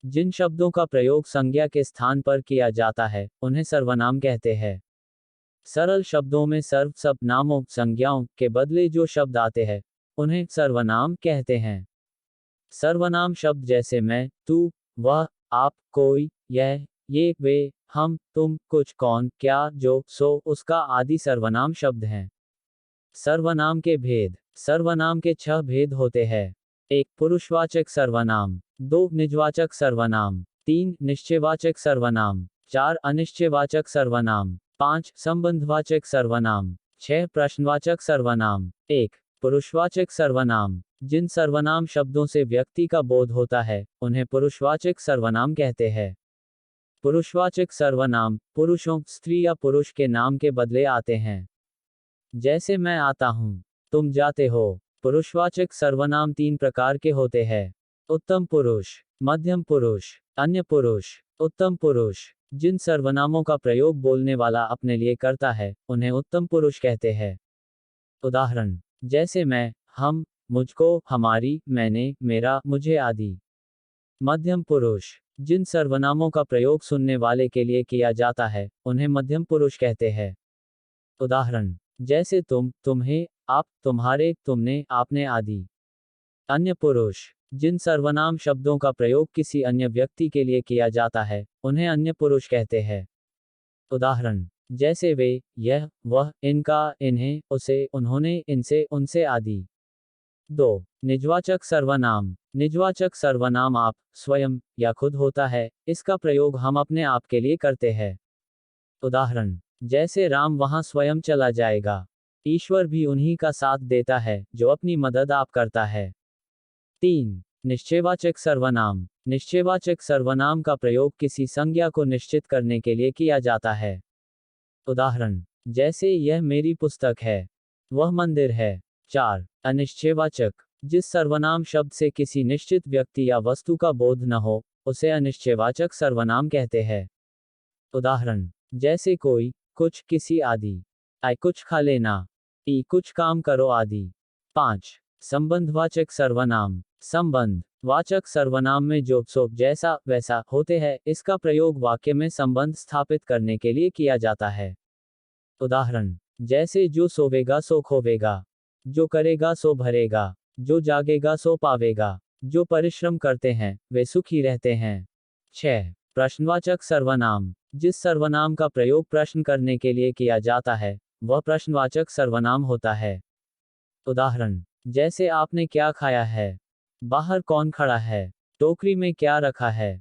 जिन शब्दों का प्रयोग संज्ञा के स्थान पर किया जाता है उन्हें सर्वनाम कहते हैं। सरल शब्दों में सर्वनामों संज्ञाओं के बदले जो शब्द आते हैं उन्हें सर्वनाम कहते हैं। सर्वनाम शब्द जैसे मैं, तू, वह, आप, कोई, यह, ये, वे, हम, तुम, कुछ, कौन, क्या, जो, सो, उसका आदि सर्वनाम शब्द हैं। सर्वनाम के भेद। सर्वनाम के 6 भेद होते हैं। 1 पुरुषवाचक सर्वनाम, 2 निजवाचक सर्वनाम, 3 निश्चयवाचक सर्वनाम, 4 अनिश्चयवाचक सर्वनाम, 5 संबंधवाचक सर्वनाम, 6 प्रश्नवाचक सर्वनाम। 1 पुरुषवाचक सर्वनाम। जिन सर्वनाम शब्दों से व्यक्ति का बोध होता है उन्हें पुरुषवाचक सर्वनाम कहते हैं। पुरुषवाचक सर्वनाम पुरुषों, स्त्री या पुरुष के नाम के बदले आते हैं। जैसे मैं आता हूं, तुम जाते हो। पुरुषवाचक सर्वनाम 3 प्रकार के होते हैं। उत्तम पुरुष, मध्यम पुरुष, अन्य पुरुष। उत्तम पुरुष। जिन सर्वनामों का प्रयोग बोलने वाला अपने लिए करता है उन्हें उत्तम पुरुष कहते हैं। उदाहरण, जैसे मैं, हम, मुझको, हमारी, मैंने, मेरा, मुझे आदि। मध्यम पुरुष। जिन सर्वनामों का प्रयोग सुनने वाले के लिए किया जाता है उन्हें मध्यम पुरुष कहते हैं। उदाहरण, जैसे तुम, तुम्हें, आप, तुम्हारे, तुमने, आपने आदि। अन्य पुरुष। जिन सर्वनाम शब्दों का प्रयोग किसी अन्य व्यक्ति के लिए किया जाता है उन्हें अन्य पुरुष कहते हैं। उदाहरण, जैसे वे, यह, वह, इनका, इन्हें, उसे, उन्होंने, इनसे, उनसे आदि। 2 निजवाचक सर्वनाम। निजवाचक सर्वनाम आप, स्वयं या खुद होता है, इसका प्रयोग हम अपने आप के लिए करते हैं। उदाहरण, जैसे राम वहां स्वयं चला जाएगा। ईश्वर भी उन्हीं का साथ देता है जो अपनी मदद आप करता है। 3 निश्चयवाचक सर्वनाम। निश्चयवाचक सर्वनाम का प्रयोग किसी संज्ञा को निश्चित करने के लिए किया जाता है। उदाहरण, जैसे यह मेरी पुस्तक है, वह मंदिर है। 4 अनिश्चयवाचक। जिस सर्वनाम शब्द से किसी निश्चित व्यक्ति या वस्तु का बोध न हो उसे अनिश्चयवाचक सर्वनाम कहते हैं। उदाहरण, जैसे कोई, कुछ, किसी आदि। आई कुछ खा लेना, ई कुछ काम करो आदि। 5 संबंधवाचक सर्वनाम। संबंध वाचक सर्वनाम में जो सो, जैसा, वैसा होते हैं इसका प्रयोग वाक्य में संबंध स्थापित करने के लिए किया जाता है। उदाहरण, जैसे जो सोवेगा सो खोवेगा, जो करेगा सो भरेगा, जो जागेगा सो पावेगा, जो परिश्रम करते हैं वे सुखी रहते हैं। 6 प्रश्नवाचक सर्वनाम। जिस सर्वनाम का प्रयोग प्रश्न करने के लिए किया जाता है वह प्रश्नवाचक सर्वनाम होता है। उदाहरण, जैसे आपने क्या खाया है, बाहर कौन खड़ा है, टोकरी में क्या रखा है।